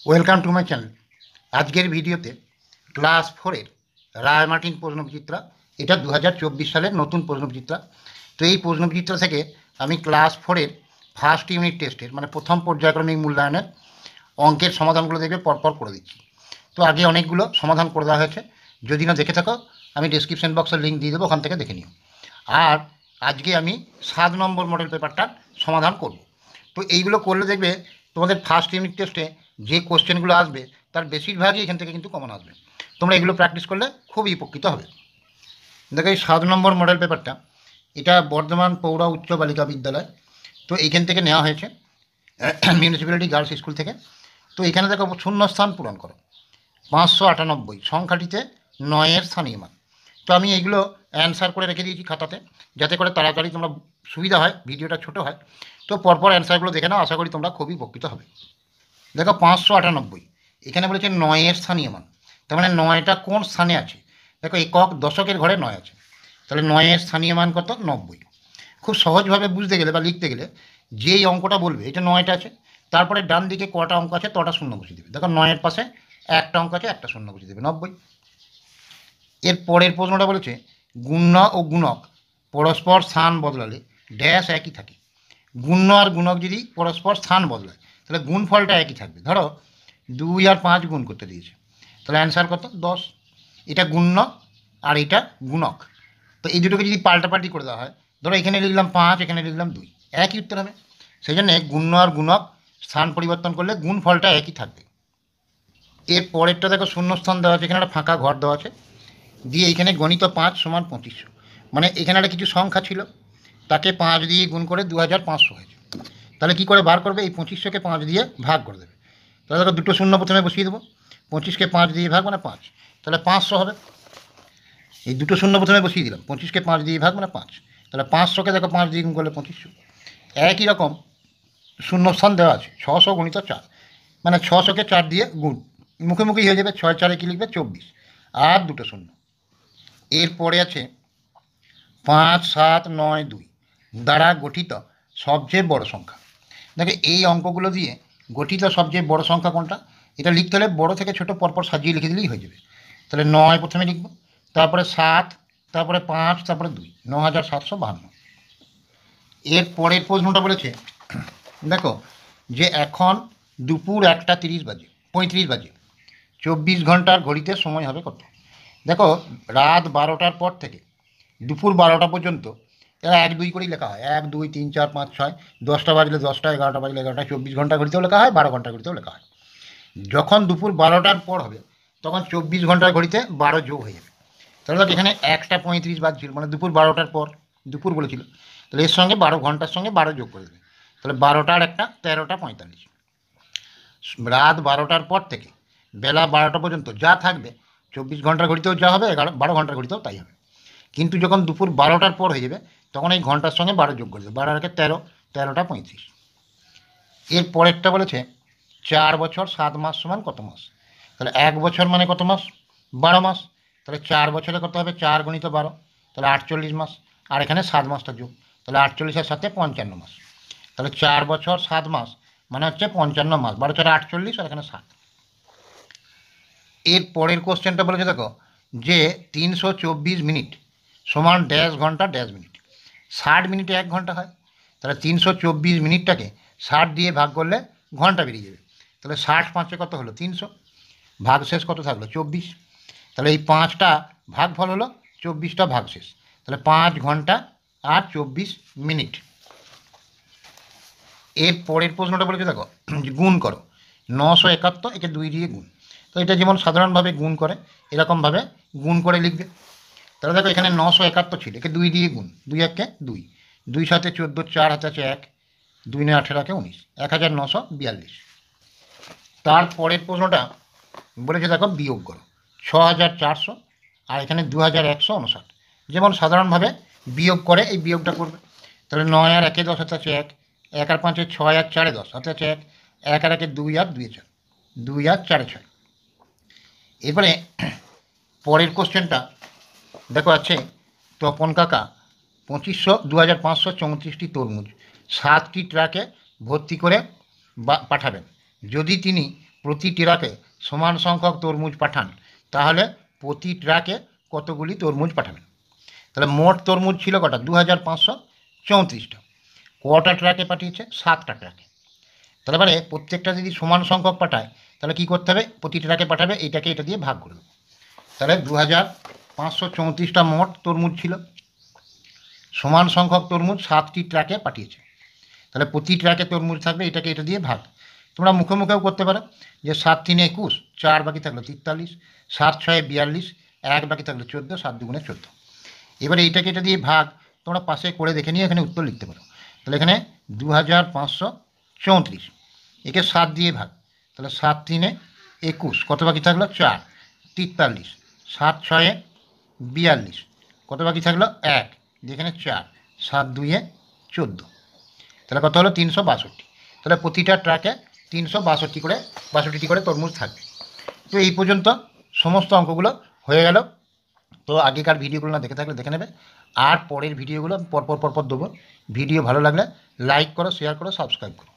Welcome to my channel. আজকের ভিডিওতে class ফোরের রায় মার্টিন প্রশ্নবিচিত্রা, এটা 2024 সালের নতুন প্রশ্নবিচিত্রা। তো এই প্রশ্নবিচিত্রা থেকে আমি ক্লাস ফোরের ফার্স্ট ইউনিট টেস্টের মানে প্রথম পর্যায়ক্রমিক মূল্যায়নের অঙ্কের সমাধানগুলো দেখবে পরপর করে দিচ্ছি। তো আগে অনেকগুলো সমাধান করে দেওয়া হয়েছে, যদি না দেখে থাকো আমি ডিসক্রিপশন বক্সের লিঙ্ক দিয়ে দেবো, ওখান থেকে দেখে নিও। আর আজকে আমি 7 নম্বর মডেল পেপারটার সমাধান করব। তো এইগুলো করলে দেখবে তোমাদের ফার্স্ট ইউনিট টেস্টে যে কোশ্চেনগুলো আসবে তার বেশিরভাগই এখান থেকে কিন্তু কমন আসবে। তোমরা এগুলো প্র্যাকটিস করলে খুবই উপকৃত হবে। দেখো এই 7 নম্বর মডেল পেপারটা, এটা বর্ধমান পৌর উচ্চ বালিকা বিদ্যালয়, তো এইখান থেকে নেওয়া হয়েছে মিউনিসিপ্যালিটি গার্লস স্কুল থেকে। তো এখানে দেখো শূন্যস্থান পূরণ করো 598 সংখ্যাটিতে 9-এর স্থানীয় মান। তো আমি এইগুলো অ্যান্সার করে রেখে দিয়েছি খাতাতে, যাতে করে তাড়াতাড়ি তোমরা সুবিধা হয়, ভিডিওটা ছোট হয়। তো পরপর অ্যান্সারগুলো দেখে নাও, আশা করি তোমরা খুবই উপকৃত হবে। দেখো 598 এখানে বলেছে 9-এর স্থানীয় মান, তার মানে 9টা কোন স্থানে আছে। দেখো একক দশকের ঘরে 9 আছে, তাহলে 9-এর স্থানীয় মান কত? 90। খুব সহজভাবে বুঝতে গেলে বা লিখতে গেলে যেই অঙ্কটা বলবে এটা 9টা আছে, তারপরে ডান দিকে কটা অঙ্ক আছে তটা শূন্য বসিয়ে দেবে। দেখো 9-এর পাশে একটা অঙ্ক আছে, একটা শূন্য বসিয়ে দেবে, 90। এর পরের প্রশ্নটা বলেছে গুণ্য ও গুণক পরস্পর স্থান বদলালে ড্যাশ একই থাকে। গুণ্য আর গুণক যদি পরস্পর স্থান বদলায় তাহলে গুণফলটা একই থাকবে। ধরো 2 আর 5 গুণ করতে দিয়েছে, তাহলে অ্যান্সার কত? 10। এটা গুণ্য আর এটা গুণক, তো এই দুটোকে যদি পাল্টাপাল্টি করে দেওয়া হয়, ধরো এখানে লিখলাম 5, এখানে লিখলাম 2, একই উত্তর হবে। সেই জন্যে গুণ্য আর গুণক স্থান পরিবর্তন করলে গুণফলটা একই থাকবে। এর পরেরটা দেখো শূন্যস্থান দেওয়া আছে, এখানে একটা ফাঁকা ঘর দেওয়া আছে, দিয়ে এখানে গণিত 5 সমান 2500, মানে এখানে একটা কিছু সংখ্যা ছিল, তাকে 5 দিয়ে গুণ করে 2500 হয়েছে। তাহলে কী করে বার করবে? এই 2500কে 5 দিয়ে ভাগ করে দেবে। তাহলে দেখো দুটো শূন্য প্রথমে বসিয়ে দেবো, 25কে 5 দিয়ে ভাগ মানে 5, তাহলে 500 হবে। এই দুটো শূন্য প্রথমে বসিয়ে দিলাম, 25কে 5 দিয়ে ভাগ মানে 5, তাহলে 500কে দেখো 5 দিয়ে গুণ করলে 2500। একই রকম শূন্যস্থান দেওয়া আছে 600 গুণিত 4, মানে 600কে 4 দিয়ে গুণ, মুখোমুখি হয়ে যাবে, 6 4 কি লিখবে? 24, আর দুটো শূন্য। এরপরে আছে 5 7 9 2 দ্বারা গঠিত সবচেয়ে বড় সংখ্যা। দেখো এই অঙ্কগুলো দিয়ে গঠিত সবচেয়ে বড় সংখ্যা কোনটা, এটা লিখতে হলে বড় থেকে ছোট পরপর সাজিয়ে লিখে দিলেই হয়ে যাবে। তাহলে 9 প্রথমে লিখব, তারপরে 7, তারপরে 5, তারপরে 2, 9752। এর পরের প্রশ্নটা বলেছে দেখো যে এখন দুপুর 1টা 35 বাজে, 24 ঘন্টার ঘড়িতে সময় হবে কত। দেখো রাত 12টার পর থেকে দুপুর 12টা পর্যন্ত এরা 1 2 করেই লেখা হয়, 1 2 3 4 5 6, 10টা বাজলে 10টা, 11টা বাজলে 11টা, 24 ঘন্টা ঘড়িতেও লেখা হয়, 12 ঘন্টা ঘড়িতেও লেখা হয়। যখন দুপুর 12টার পর হবে তখন 24 ঘন্টার ঘড়িতে 12 যোগ হয়ে যাবে। তাহলে দেখ এখানে 1টা 35 বাজছিল, মানে দুপুর 12টার পর, দুপুর বলেছিল, তাহলে এর সঙ্গে 12 ঘন্টার সঙ্গে 12 যোগ করে দেবে, তাহলে 12টার একটা 13টা 45। রাত 12টার পর থেকে বেলা 12টা পর্যন্ত যা থাকবে 24 ঘন্টার ঘড়িতেও যা হবে, 12 ঘন্টার ঘড়িতেও তাই হবে। কিন্তু যখন দুপুর 12টার পর হয়ে যাবে তখন এই ঘন্টার সঙ্গে 12 যোগ করে দেবে, 12 আর 13, 13টা 35। এর পরেরটা বলেছে 4 বছর 7 মাস সমান কত মাস। তাহলে 1 বছর মানে কত মাস? 12 মাস। তাহলে 4 বছরে কত হবে? 4 গুণিত 12, তাহলে 48 মাস। আর এখানে 7 মাসটা যোগ, তাহলে 48-এর সাথে 55 মাস। তাহলে 4 বছর 7 মাস মানে হচ্ছে 55 মাস, 12 4 48 আর এখানে 7। এর পরের কোশ্চেনটা বলেছে দেখো যে 324 মিনিট সমান ড্যাশ ঘন্টা ড্যাশ মিনিট। 60 মিনিটে 1 ঘন্টা হয়, তাহলে 324 মিনিটটাকে 60 দিয়ে ভাগ করলে ঘন্টা বেরিয়ে যাবে। তাহলে 60 5-এ কত হলো? 300, ভাগশেষ কত থাকলো? 24। তাহলে এই 5টা ভাগফল হলো 24টা ভাগশেষ, তাহলে 5 ঘন্টা আর 24 মিনিট। এর পরের প্রশ্নটা বলেছে দেখো গুণ করো 971, একে 2 দিয়ে গুণ। তো এটা যেমন সাধারণভাবে গুণ করে এরকমভাবে গুণ করে লিখবে। তাহলে দেখো এখানে 971 ছিল, একে 2 দিয়ে গুণ, 2 1 2, 2 7 14, 4 হাতে আছে 1, 2 9 18 19, 1942। তারপরের প্রশ্নটা বলেছে দেখো বিয়োগ করো 6400 আর এখানে 2159, যেমন সাধারণভাবে বিয়োগ করে এই বিয়োগটা করবে। তাহলে 9 আর 1-এ 10 হাতে আছে 1, 1 আর 5-এ 6 আর 4-এ 10 হাতে আছে 1, 1 আর 1-এ 2 আর 2-এ 4, 2 আর 4-এ 6। এরপরে পরের কোশ্চেনটা দেখো আছে তপন কাকা 2534টি তরমুজ 7টি ট্রাকে ভর্তি করে পাঠাবেন। যদি তিনি প্রতি ট্রাকে সমান সংখ্যক তরমুজ পাঠান, তাহলে প্রতি ট্রাকে কতগুলি তরমুজ পাঠাবেন? তাহলে মোট তরমুজ ছিল কটা? 2534টা। কটা ট্রাকে পাঠিয়েছে? 7টা ট্রাকে। তাহলে এবারে প্রত্যেকটা যদি সমান সংখ্যক পাঠায়, তাহলে কী করতে হবে? প্রতি ট্রাকে পাঠাবে, এইটাকে এটা দিয়ে ভাগ করবে। তাহলে 2534টা মোট তরমুজ ছিল, সমান সংখ্যক তরমুজ 7টি ট্রাকে পাঠিয়েছে। তাহলে প্রতি ট্রাকে তরমুজ থাকবে, এটাকে এটা দিয়ে ভাগ। তোমরা মুখে মুখেও করতে পারো যে 7 3 21, 4 বাকি থাকলো 43, 7 6 42, 1 বাকি থাকলো 14, 7 2 14। এবারে এইটাকে এটা দিয়ে ভাগ তোমরা পাশে করে দেখে নিয়ে এখানে উত্তর লিখতে পারো। তাহলে এখানে 2534, একে 7 দিয়ে ভাগ, তাহলে 7 3 21, কত বাকি থাকলো? 4, 43, 7 6 42, কত বাকি থাকলো? 1, যেখানে 4, 7 2 14, তাহলে কত হলো? 362। তাহলে প্রতিটা ট্রাকে 362টি করে তরমুজ থাকবে। তো এই পর্যন্ত সমস্ত অঙ্কগুলো হয়ে গেল। তো আগেকার ভিডিওগুলো না দেখে থাকলে দেখে নেবে, আর পরের ভিডিওগুলো পরপর দেবো। ভিডিও ভালো লাগলে লাইক করো, শেয়ার করো, সাবস্ক্রাইব করো।